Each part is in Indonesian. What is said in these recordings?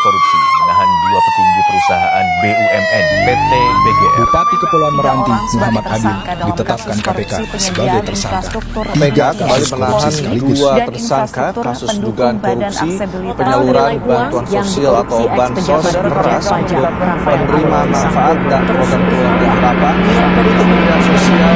korupsi menahan dua petinggi perusahaan BUMN PT BGR. Bupati Kepulauan Meranti Muhammad Adil ditetapkan KPK sebagai tersangka. KPK kembali menahan dua tersangka kasus dugaan korupsi penyaluran bantuan sosial atau bansos beras untuk penerima manfaat dan program keluarga harapan di Kementerian Sosial.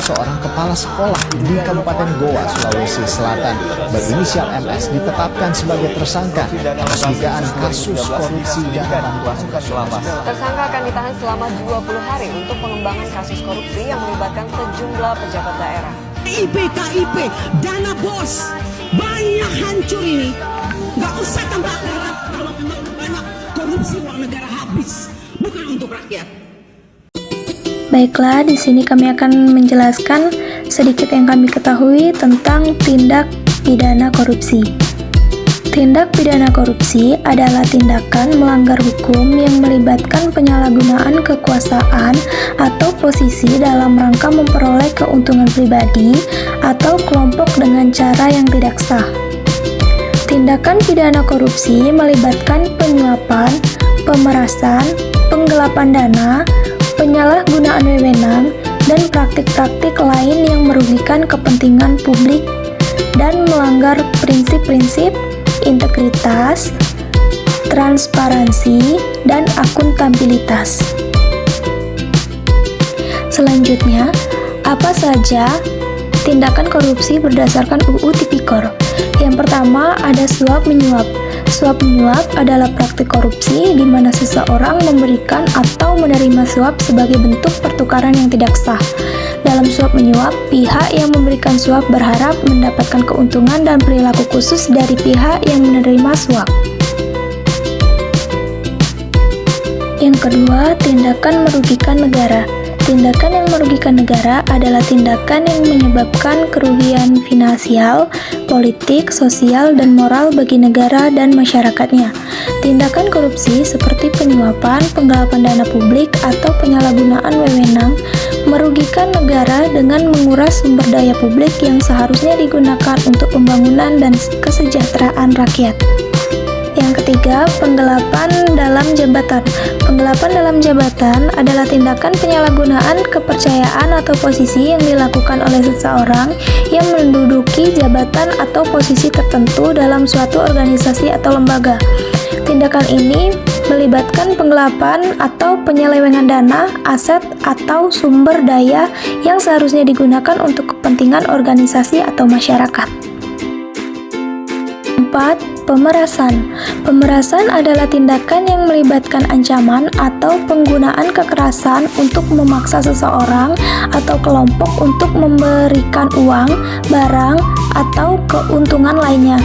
Seorang kepala sekolah di Kabupaten Goa, Sulawesi Selatan berinisial MS ditetapkan sebagai tersangka atas dugaan kasus korupsi dana bantuan sosial. Tersangka akan ditahan selama 20 hari untuk pengembangan kasus korupsi yang melibatkan sejumlah pejabat daerah. KIP, dana bos, banyak hancur ini. Gak usah tambah harap kalau memang banyak korupsi uang negara habis, bukan untuk rakyat. Baiklah, di sini kami akan menjelaskan sedikit yang kami ketahui tentang tindak pidana korupsi. Tindak pidana korupsi adalah tindakan melanggar hukum yang melibatkan penyalahgunaan kekuasaan atau posisi dalam rangka memperoleh keuntungan pribadi atau kelompok dengan cara yang tidak sah. Tindakan pidana korupsi melibatkan penyuapan, pemerasan, penggelapan dana, penyalahgunaan wewenang, dan praktik-praktik lain yang merugikan kepentingan publik dan melanggar prinsip-prinsip integritas, transparansi, dan akuntabilitas. Selanjutnya, apa saja tindakan korupsi berdasarkan UU Tipikor? Yang pertama ada suap menyuap. Suap menyuap adalah praktik korupsi di mana seseorang memberikan atau menerima suap sebagai bentuk pertukaran yang tidak sah. Dalam suap menyuap, pihak yang memberikan suap berharap mendapatkan keuntungan dan perilaku khusus dari pihak yang menerima suap. Yang kedua, tindakan merugikan negara. Tindakan yang merugikan negara adalah tindakan yang menyebabkan kerugian finansial, politik, sosial, dan moral bagi negara dan masyarakatnya. Tindakan korupsi seperti penyuapan, penggelapan dana publik, atau penyalahgunaan wewenang merugikan negara dengan menguras sumber daya publik yang seharusnya digunakan untuk pembangunan dan kesejahteraan rakyat. Yang ketiga, penggelapan dalam jabatan. Penggelapan dalam jabatan adalah tindakan penyalahgunaan kepercayaan atau posisi yang dilakukan oleh seseorang yang menduduki jabatan atau posisi tertentu dalam suatu organisasi atau lembaga. Tindakan ini melibatkan penggelapan atau penyelewengan dana, aset, atau sumber daya yang seharusnya digunakan untuk kepentingan organisasi atau masyarakat. 4. Pemerasan. Pemerasan adalah tindakan yang melibatkan ancaman atau penggunaan kekerasan untuk memaksa seseorang atau kelompok untuk memberikan uang, barang, atau keuntungan lainnya.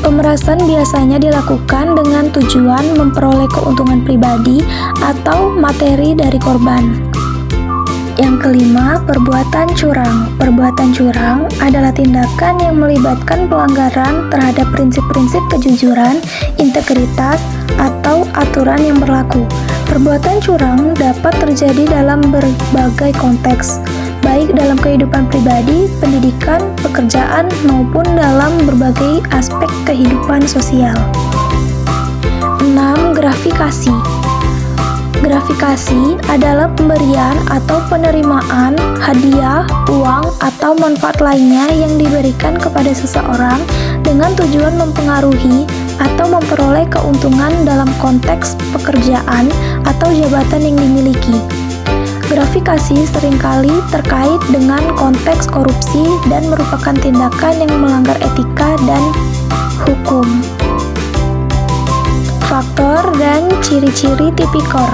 Pemerasan biasanya dilakukan dengan tujuan memperoleh keuntungan pribadi atau materi dari korban. Yang kelima, perbuatan curang. Perbuatan curang adalah tindakan yang melibatkan pelanggaran terhadap prinsip-prinsip kejujuran, integritas, atau aturan yang berlaku. Perbuatan curang dapat terjadi dalam berbagai konteks, baik dalam kehidupan pribadi, pendidikan, pekerjaan, maupun dalam berbagai aspek kehidupan sosial. 6. Gratifikasi. Gratifikasi adalah pemberian atau penerimaan hadiah, uang, atau manfaat lainnya yang diberikan kepada seseorang dengan tujuan mempengaruhi atau memperoleh keuntungan dalam konteks pekerjaan atau jabatan yang dimiliki. Gratifikasi seringkali terkait dengan konteks korupsi dan merupakan tindakan yang melanggar etika dan hukum. Faktor dan ciri-ciri tipikor.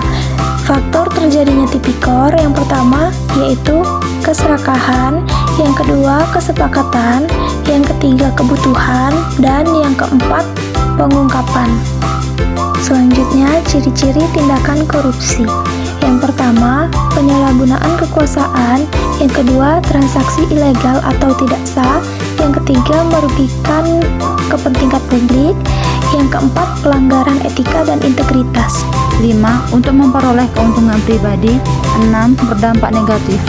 Faktor terjadinya tipikor yang pertama yaitu keserakahan, yang kedua kesepakatan, yang ketiga kebutuhan, dan yang keempat pengungkapan. Selanjutnya, ciri-ciri tindakan korupsi. Yang pertama, penyalahgunaan kekuasaan, yang kedua, transaksi ilegal atau tidak sah, yang ketiga, merugikan kepentingan publik, yang keempat, pelanggaran etika dan integritas. 5. Untuk memperoleh keuntungan pribadi. 6. Berdampak negatif.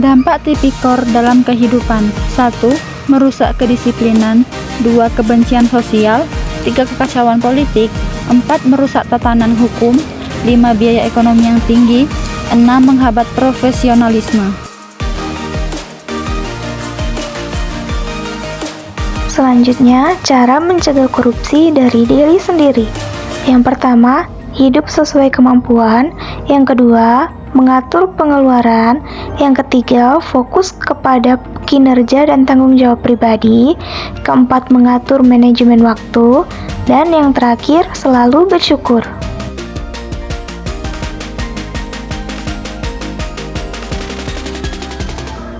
Dampak tipikor dalam kehidupan: 1. Merusak kedisiplinan. 2. Kebencian sosial. 3. Kekacauan politik. 4. Merusak tatanan hukum. 5. Biaya ekonomi yang tinggi. 6. Menghambat profesionalisme. Selanjutnya, cara mencegah korupsi dari diri sendiri. Yang pertama, hidup sesuai kemampuan. Yang kedua, mengatur pengeluaran. Yang ketiga, fokus kepada kinerja dan tanggung jawab pribadi. Keempat, mengatur manajemen waktu. Dan yang terakhir, selalu bersyukur.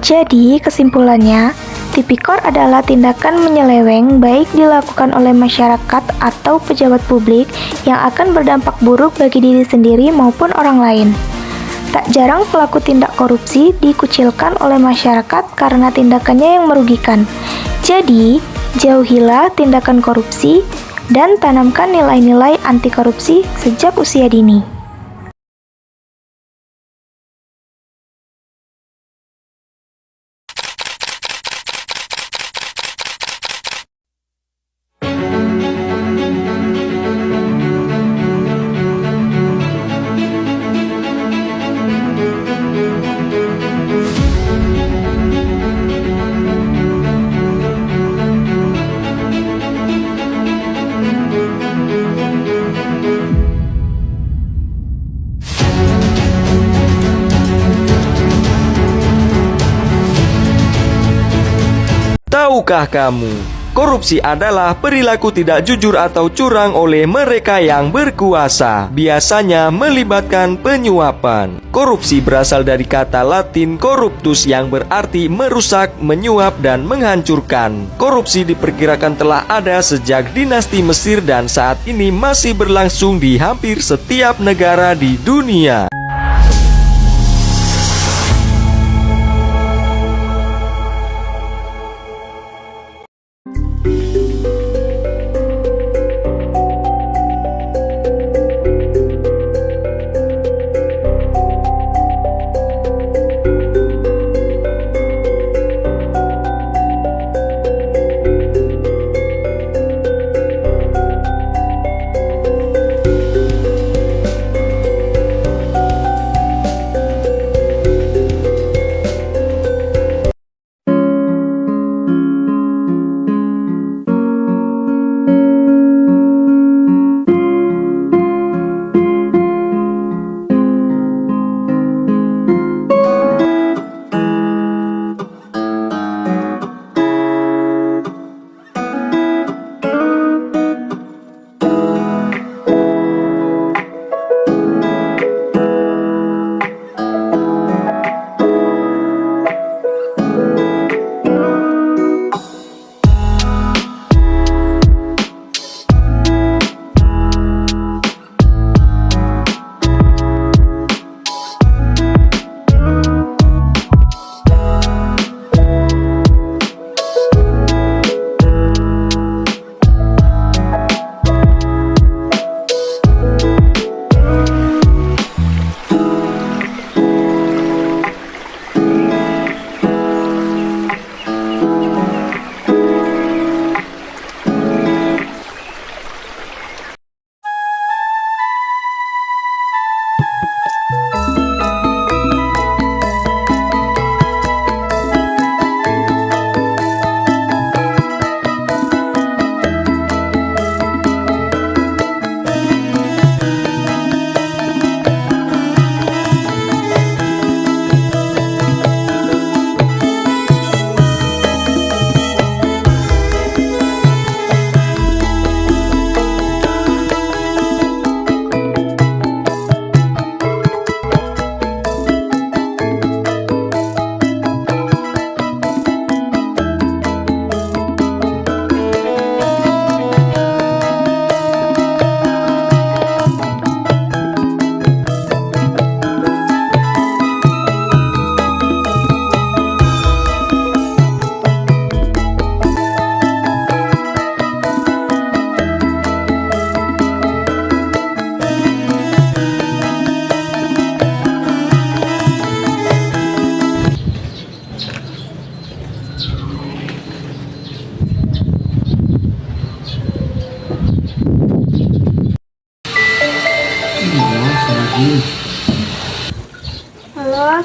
Jadi, kesimpulannya, tipikor adalah tindakan menyeleweng baik dilakukan oleh masyarakat atau pejabat publik yang akan berdampak buruk bagi diri sendiri maupun orang lain. Tak jarang pelaku tindak korupsi dikucilkan oleh masyarakat karena tindakannya yang merugikan. Jadi, jauhilah tindakan korupsi dan tanamkan nilai-nilai anti korupsi sejak usia dini. Tahukah kamu, korupsi adalah perilaku tidak jujur atau curang oleh mereka yang berkuasa, biasanya melibatkan penyuapan. Korupsi berasal dari kata Latin corruptus yang berarti merusak, menyuap, dan menghancurkan. Korupsi diperkirakan telah ada sejak dinasti Mesir dan saat ini masih berlangsung di hampir setiap negara di dunia.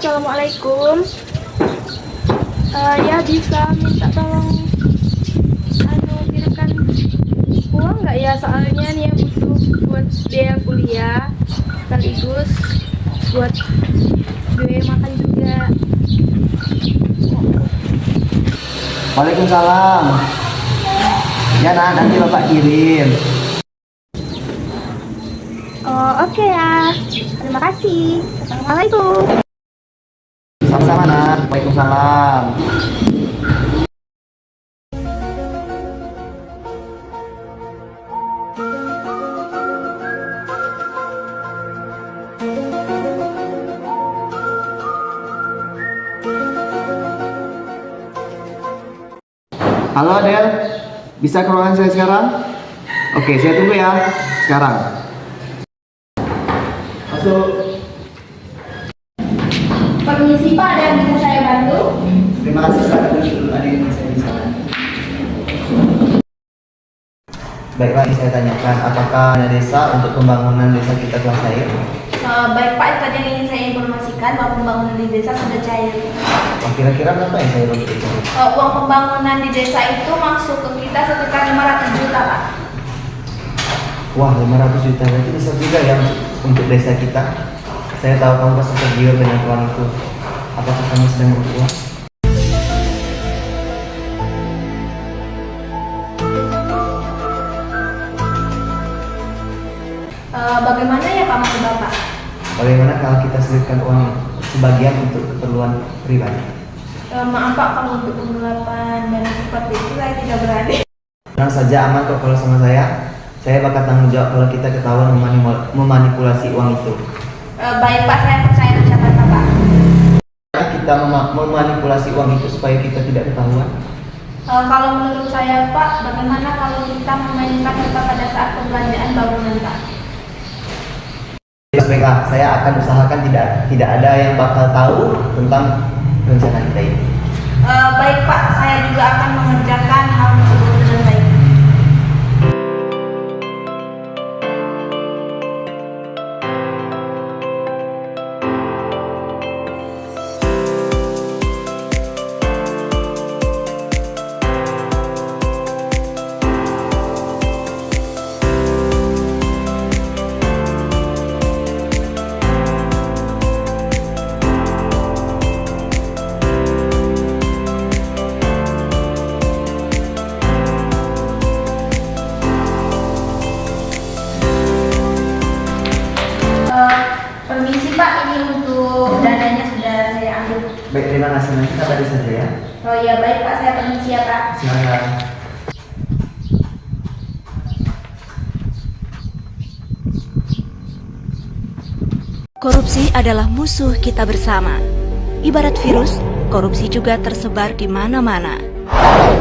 Assalamualaikum. Ya bisa minta tolong kirimkan uang nggak ya, soalnya nih ya butuh buat biaya kuliah sekaligus buat biaya makan juga. Waalaikumsalam. Ya nah, nanti Bapak kirim. Oh oke ya, terima kasih. Assalamualaikum. Sama-sama nak. Waalaikumsalam. Halo Adel, bisa ke ruangan saya sekarang? Oke, saya tunggu ya. Sekarang. Masuk. Permisi Pak, ada yang bisa saya bantu? Terima kasih, saya ada yang saya bisa. Baiklah, ini saya tanyakan, apakah ada desa untuk pembangunan desa kita telah cair? Baik Pak, itu yang ingin saya informasikan bahwa pembangunan di desa sudah cair. Kira-kira berapa yang saya untuk itu? Uang pembangunan di desa itu masuk ke kita sekitar 500 juta Pak. Wah, 500 juta berarti besar juga ya untuk desa kita. Saya tahu kamu pasti tergiur dengan uang itu. Apakah kamu sedang beruang? Bagaimana ya Pak maksud Bapak? Bagaimana kalau kita selipkan uang sebagian untuk keperluan pribadi? Maaf Pak, kalau untuk penggelapan dan seperti itu saya tidak berani. Tenang saja, aman kok kalau sama saya. Saya bakal tanggung jawab kalau kita ketahuan memanipulasi uang itu. Baik Pak, saya percaya ucapan Bapak. Kita memanipulasi uang itu supaya kita tidak ketahuan. Kalau menurut saya Pak, bagaimana kalau kita memainkan harta pada saat pembelanjaan bangunan Pak? Baiklah, saya akan usahakan tidak ada yang bakal tahu tentang rencana kita ini. Baik Pak, saya juga akan mengerjakan hal tersebut dengan baik. Permisi Pak, ini untuk dananya sudah saya ambil. Baik, terima kasih. Nanti kabari saja ya. Oh iya baik Pak, saya permisi ya Pak. Silakan. Korupsi adalah musuh kita bersama. Ibarat virus, korupsi juga tersebar di mana-mana.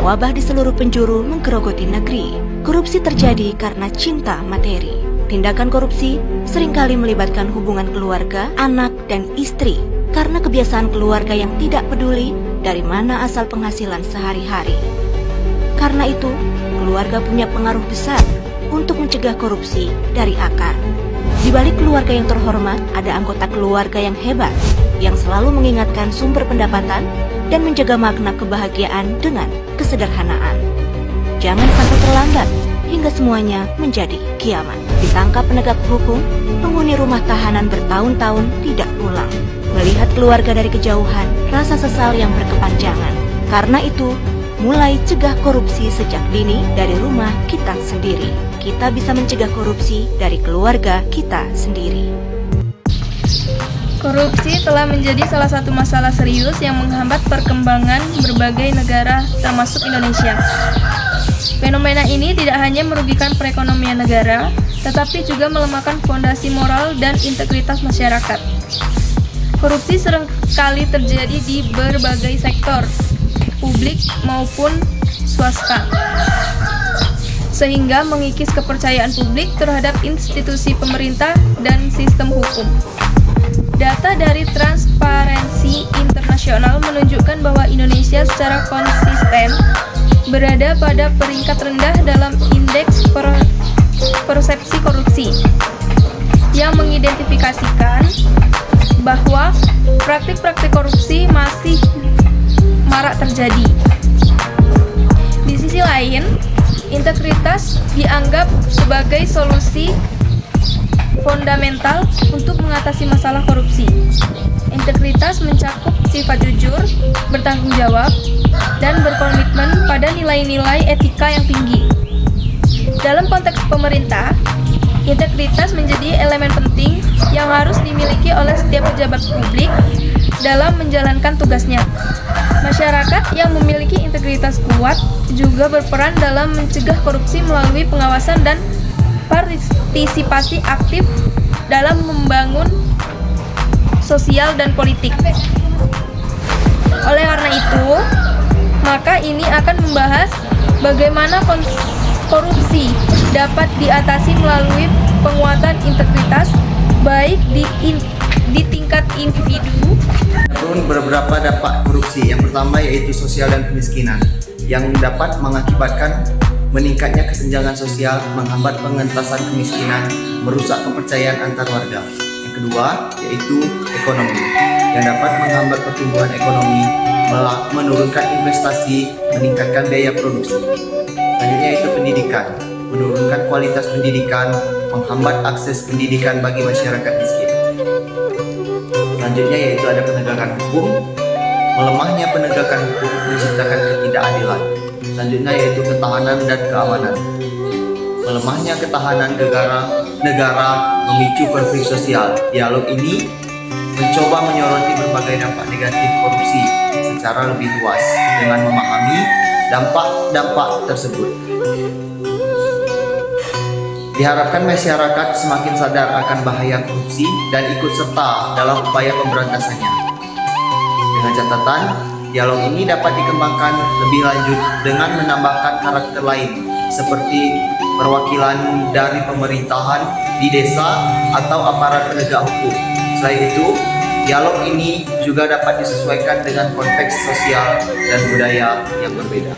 Wabah di seluruh penjuru menggerogoti negeri. Korupsi terjadi karena cinta materi. Tindakan korupsi seringkali melibatkan hubungan keluarga, anak, dan istri karena kebiasaan keluarga yang tidak peduli dari mana asal penghasilan sehari-hari. Karena itu, keluarga punya pengaruh besar untuk mencegah korupsi dari akar. Di balik keluarga yang terhormat, ada anggota keluarga yang hebat, yang selalu mengingatkan sumber pendapatan dan menjaga makna kebahagiaan dengan kesederhanaan. Jangan sampai terlambat hingga semuanya menjadi kiamat. Ditangkap penegak hukum, penghuni rumah tahanan bertahun-tahun tidak pulang. Melihat keluarga dari kejauhan, rasa sesal yang berkepanjangan. Karena itu, mulai cegah korupsi sejak dini dari rumah kita sendiri. Kita bisa mencegah korupsi dari keluarga kita sendiri. Korupsi telah menjadi salah satu masalah serius yang menghambat perkembangan berbagai negara termasuk Indonesia. Fenomena ini tidak hanya merugikan perekonomian negara, tetapi juga melemahkan fondasi moral dan integritas masyarakat. Korupsi seringkali terjadi di berbagai sektor, publik maupun swasta, sehingga mengikis kepercayaan publik terhadap institusi pemerintah dan sistem hukum. Data dari Transparency International menunjukkan bahwa Indonesia secara konsisten berada pada peringkat rendah dalam indeks persepsi korupsi yang mengidentifikasikan bahwa praktik-praktik korupsi masih marak terjadi. Di sisi lain, integritas dianggap sebagai solusi fundamental untuk mengatasi masalah korupsi. Integritas mencakup sifat jujur, bertanggung jawab, dan berkomitmen pada nilai-nilai etika yang tinggi. Dalam konteks pemerintah, integritas menjadi elemen penting yang harus dimiliki oleh setiap pejabat publik dalam menjalankan tugasnya. Masyarakat yang memiliki integritas kuat juga berperan dalam mencegah korupsi melalui pengawasan dan partisipasi aktif dalam membangun sosial dan politik. Oleh karena itu, maka ini akan membahas bagaimana korupsi dapat diatasi melalui penguatan integritas baik di tingkat individu. Beberapa dampak korupsi. Yang pertama yaitu sosial dan kemiskinan yang dapat mengakibatkan meningkatnya kesenjangan sosial, menghambat pengentasan kemiskinan, merusak kepercayaan antar warga. Yang kedua yaitu ekonomi yang dapat menghambat pertumbuhan ekonomi, menurunkan investasi, meningkatkan biaya produksi. Selanjutnya yaitu pendidikan, menurunkan kualitas pendidikan, menghambat akses pendidikan bagi masyarakat miskin. Selanjutnya yaitu ada penegakan hukum, melemahnya penegakan hukum menciptakan ketidakadilan. Selanjutnya yaitu ketahanan dan keamanan. Melemahnya ketahanan negara memicu konflik sosial. Dialog ini mencoba menyoroti berbagai dampak negatif korupsi secara lebih luas dengan memahami dampak-dampak tersebut. Diharapkan masyarakat semakin sadar akan bahaya korupsi dan ikut serta dalam upaya pemberantasannya. Dengan catatan, dialog ini dapat dikembangkan lebih lanjut dengan menambahkan karakter lain seperti perwakilan dari pemerintahan di desa atau aparat penegak hukum. Selain itu, dialog ini juga dapat disesuaikan dengan konteks sosial dan budaya yang berbeda.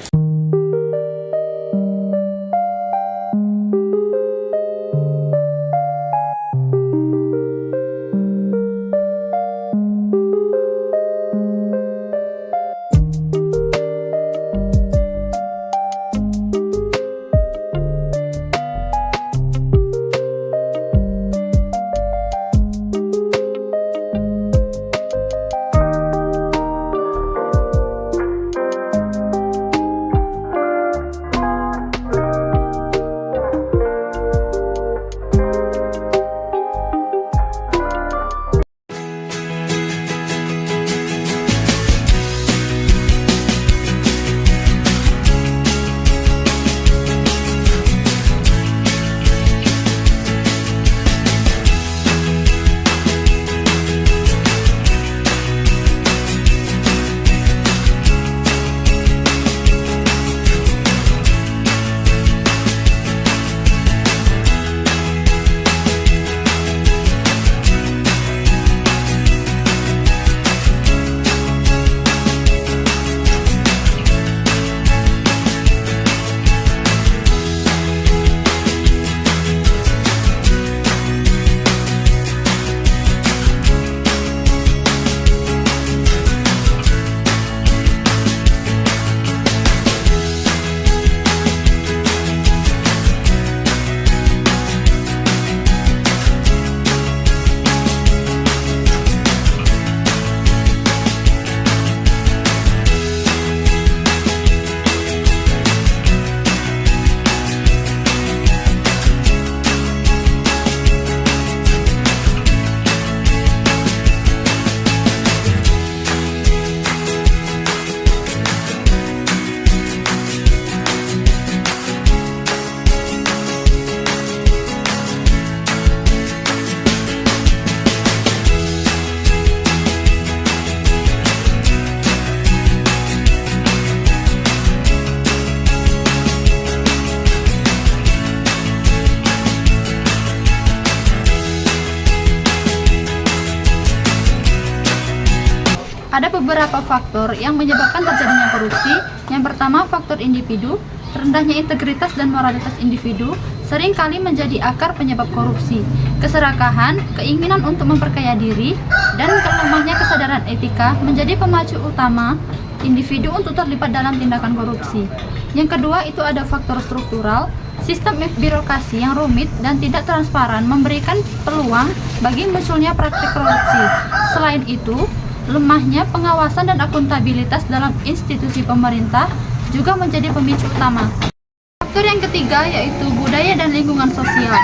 Ada beberapa faktor yang menyebabkan terjadinya korupsi. Yang pertama, faktor individu. rendahnya integritas dan moralitas individu seringkali menjadi akar penyebab korupsi. Keserakahan, keinginan untuk memperkaya diri, dan lemahnya kesadaran etika menjadi pemacu utama individu untuk terlibat dalam tindakan korupsi. Yang kedua itu ada faktor struktural. Sistem birokrasi yang rumit dan tidak transparan memberikan peluang bagi munculnya praktik korupsi. Selain itu, lemahnya pengawasan dan akuntabilitas dalam institusi pemerintah juga menjadi pemicu utama. Faktor yang ketiga yaitu budaya dan lingkungan sosial.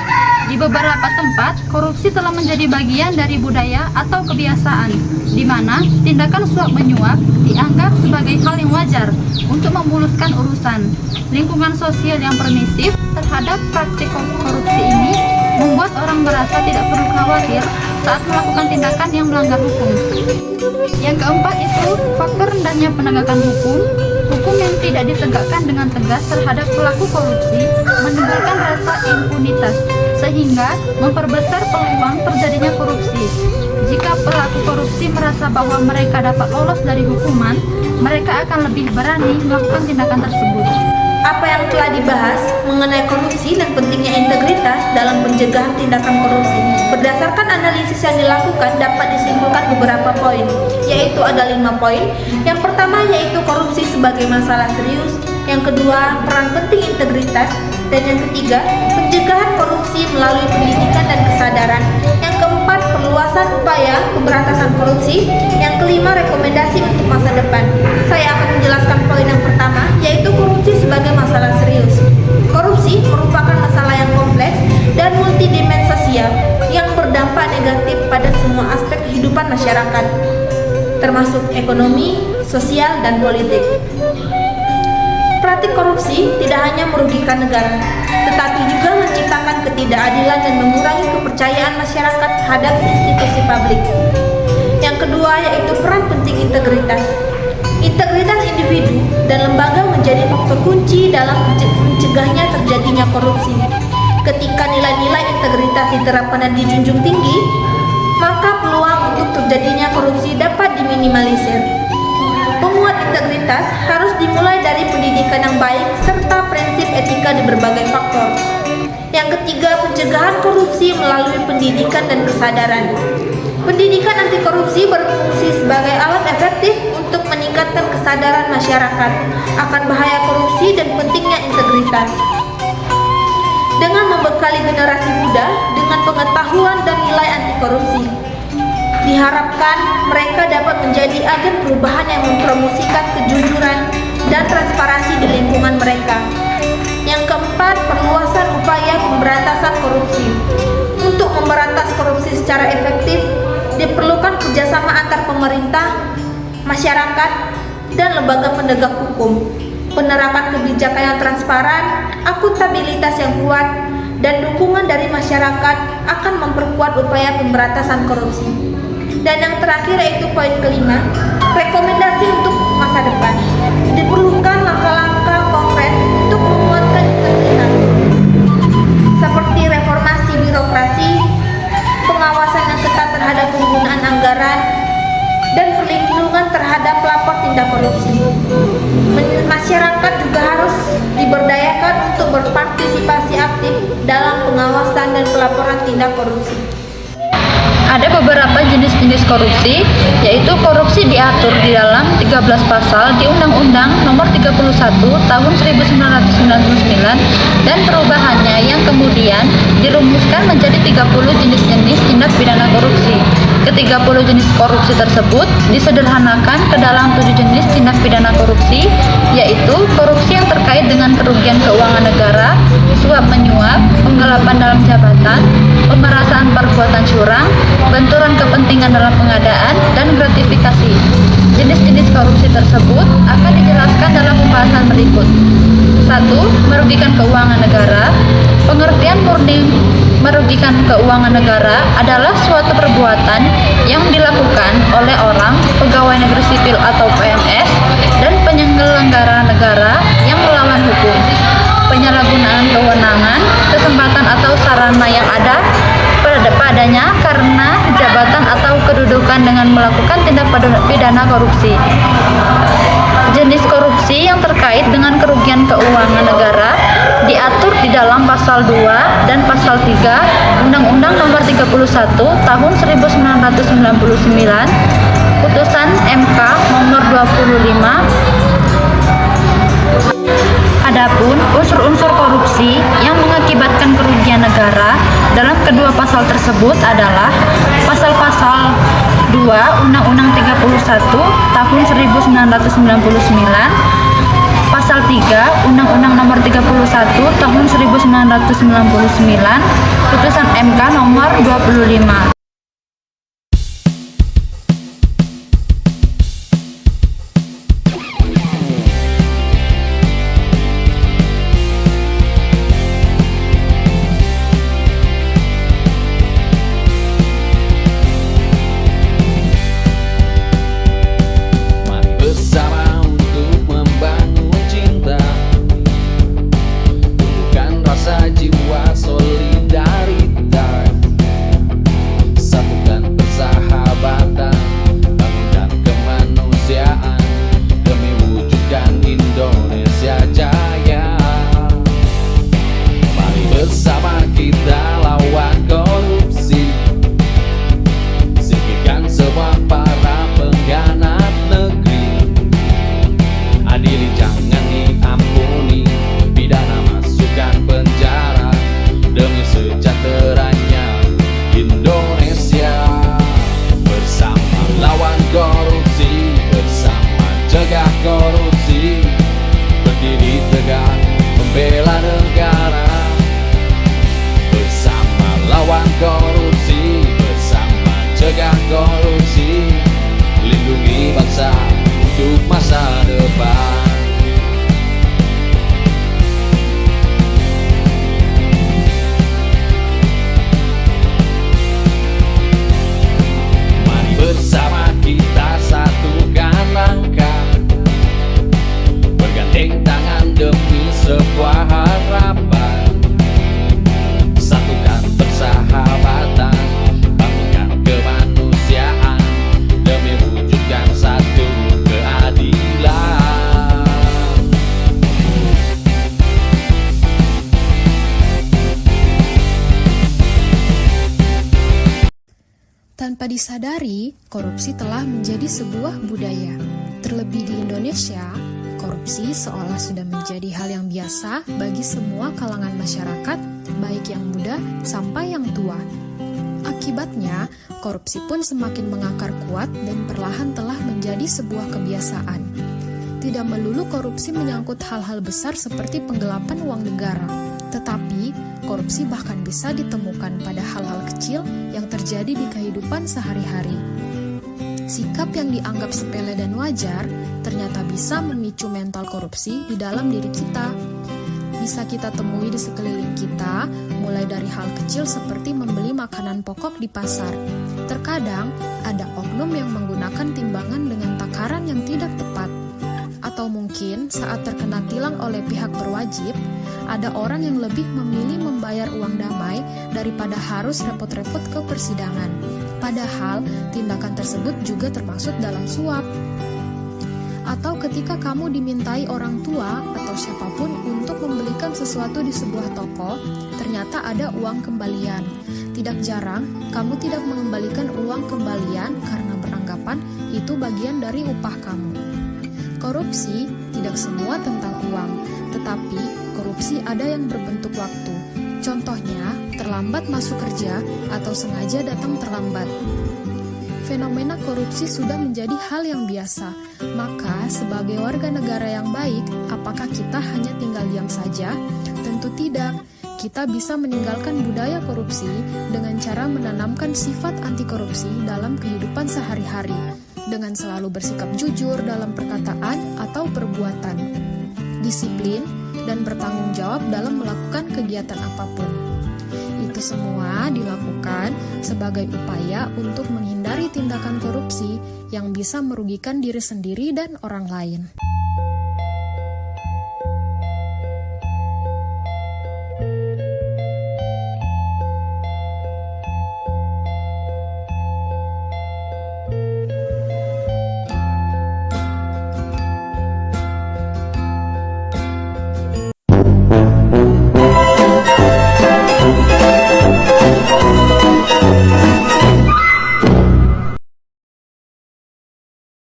Di beberapa tempat, korupsi telah menjadi bagian dari budaya atau kebiasaan, di mana tindakan suap menyuap dianggap sebagai hal yang wajar untuk memuluskan urusan. Lingkungan sosial yang permisif terhadap praktik korupsi ini membuat orang merasa tidak perlu khawatir saat melakukan tindakan yang melanggar hukum. Yang keempat itu faktor rendahnya penegakan hukum. Hukum yang tidak ditegakkan dengan tegas terhadap pelaku korupsi menimbulkan rasa impunitas, sehingga memperbesar peluang terjadinya korupsi. Jika pelaku korupsi merasa bahwa mereka dapat lolos dari hukuman, mereka akan lebih berani melakukan tindakan tersebut. Apa yang telah dibahas mengenai korupsi dan pentingnya integritas dalam pencegahan tindakan korupsi berdasarkan analisis yang dilakukan dapat disimpulkan beberapa poin, yaitu ada 5 poin. Yang pertama yaitu korupsi sebagai masalah serius, yang kedua peran penting integritas, dan yang ketiga pencegahan korupsi melalui pendidikan dan kesadaran, yang keempat perluasan upaya pemberantasan korupsi, yang kelima rekomendasi untuk masa depan. Saya akan menjelaskan poin yang pertama, yaitu korupsi sebagai masalah serius. Korupsi merupakan masalah yang kompleks dan multidimensional yang berdampak negatif pada semua aspek kehidupan masyarakat, termasuk ekonomi, sosial, dan politik. Praktik korupsi tidak hanya merugikan negara, tetapi juga menciptakan ketidakadilan dan mengurangi kepercayaan masyarakat terhadap institusi publik. Yang kedua yaitu peran penting integritas. Integritas individu dan lembaga menjadi faktor kunci dalam mencegahnya terjadinya korupsi. Ketika nilai-nilai integritas diterapkan dan dijunjung tinggi, maka peluang untuk terjadinya korupsi dapat diminimalisir. Penguat integritas harus dimulai dari pendidikan yang baik serta prinsip etika di berbagai faktor. Yang ketiga, pencegahan korupsi melalui pendidikan dan kesadaran. Pendidikan anti korupsi berfungsi sebagai alat efektif untuk meningkatkan kesadaran masyarakat akan bahaya korupsi dan pentingnya integritas. Dengan membekali generasi muda dengan pengetahuan dan nilai anti korupsi, diharapkan mereka dapat menjadi agen perubahan yang mempromosikan kejujuran dan transparansi di lingkungan mereka. Yang keempat, perluasan upaya pemberantasan korupsi. Untuk memberantas korupsi secara efektif, diperlukan kerjasama antar pemerintah, masyarakat, dan lembaga penegak hukum. Penerapan kebijakan yang transparan, akuntabilitas yang kuat, dan dukungan dari masyarakat akan memperkuat upaya pemberantasan korupsi. Dan yang terakhir yaitu poin kelima, rekomendasi untuk masa depan. Diperlukan langkah-langkah konkret untuk menguatkan integritas, seperti reformasi birokrasi, pengawasan yang ketat terhadap penggunaan anggaran, dan perlindungan terhadap pelapor tindak korupsi. Masyarakat juga harus diberdayakan untuk berpartisipasi aktif dalam pengawasan dan pelaporan tindak korupsi. Ada beberapa jenis-jenis korupsi, yaitu korupsi diatur di dalam 13 pasal di Undang-Undang Nomor 31 Tahun 1999 dan perubahannya yang kemudian dirumuskan menjadi 30 jenis-jenis tindak pidana korupsi. Ke-30 jenis korupsi tersebut disederhanakan ke dalam 7 jenis tindak pidana korupsi, yaitu korupsi yang terkait dengan kerugian keuangan negara, suap menyuap, penggelapan dalam jabatan, pemerasan perbuatan curang, benturan kepentingan dalam pengadaan, dan gratifikasi. Jenis-jenis korupsi tersebut akan dijelaskan dalam pembahasan berikut. 1. Merugikan keuangan negara. Pengertian murni merugikan keuangan negara adalah suatu perbuatan yang dilakukan oleh orang, pegawai negeri sipil atau PNS, dan penyelenggara negara yang melawan hukum. Penyalahgunaan kewenangan, kesempatan atau sarana yang ada padanya karena jabatan atau kedudukan dengan melakukan tindak pidana korupsi. Jenis korupsi yang terkait dengan kerugian keuangan negara diatur di dalam pasal 2 dan pasal 3 Undang-Undang Nomor 31 Tahun 1999, Putusan MK Nomor 25. Adapun unsur-unsur korupsi yang mengakibatkan kerugian negara dalam kedua pasal tersebut adalah pasal-pasal 2 Undang-Undang 31 Tahun 1999, pasal 3 Undang-Undang Nomor 31 Tahun 1999, Putusan MK Nomor 25. Tanpa disadari, korupsi telah menjadi sebuah budaya. Terlebih di Indonesia, korupsi seolah sudah menjadi hal yang biasa bagi semua kalangan masyarakat, baik yang muda sampai yang tua. Akibatnya, korupsi pun semakin mengakar kuat dan perlahan telah menjadi sebuah kebiasaan. Tidak melulu korupsi menyangkut hal-hal besar seperti penggelapan uang negara, tetapi korupsi bahkan bisa ditemukan pada hal-hal kecil yang terjadi di kehidupan sehari-hari. Sikap yang dianggap sepele dan wajar ternyata bisa memicu mental korupsi di dalam diri kita. Bisa kita temui di sekeliling kita, mulai dari hal kecil seperti membeli makanan pokok di pasar. Terkadang ada oknum yang menggunakan timbangan dengan takaran yang tidak tepat. Atau mungkin saat terkena tilang oleh pihak berwajib, ada orang yang lebih memilih membayar uang damai daripada harus repot-repot ke persidangan. Padahal, tindakan tersebut juga termasuk dalam suap. Atau ketika kamu dimintai orang tua atau siapapun untuk membelikan sesuatu di sebuah toko, ternyata ada uang kembalian. Tidak jarang, kamu tidak mengembalikan uang kembalian karena beranggapan itu bagian dari upah kamu. Korupsi tidak semua tentang uang, tetapi korupsi ada yang berbentuk waktu. Contohnya, terlambat masuk kerja atau sengaja datang terlambat. Fenomena korupsi sudah menjadi hal yang biasa. Maka, sebagai warga negara yang baik, apakah kita hanya tinggal diam saja? Tentu tidak. Kita bisa meninggalkan budaya korupsi dengan cara menanamkan sifat anti korupsi dalam kehidupan sehari-hari, dengan selalu bersikap jujur dalam perkataan atau perbuatan, disiplin, dan bertanggung jawab dalam melakukan kegiatan apapun. Itu semua dilakukan sebagai upaya untuk menghindari tindakan korupsi yang bisa merugikan diri sendiri dan orang lain.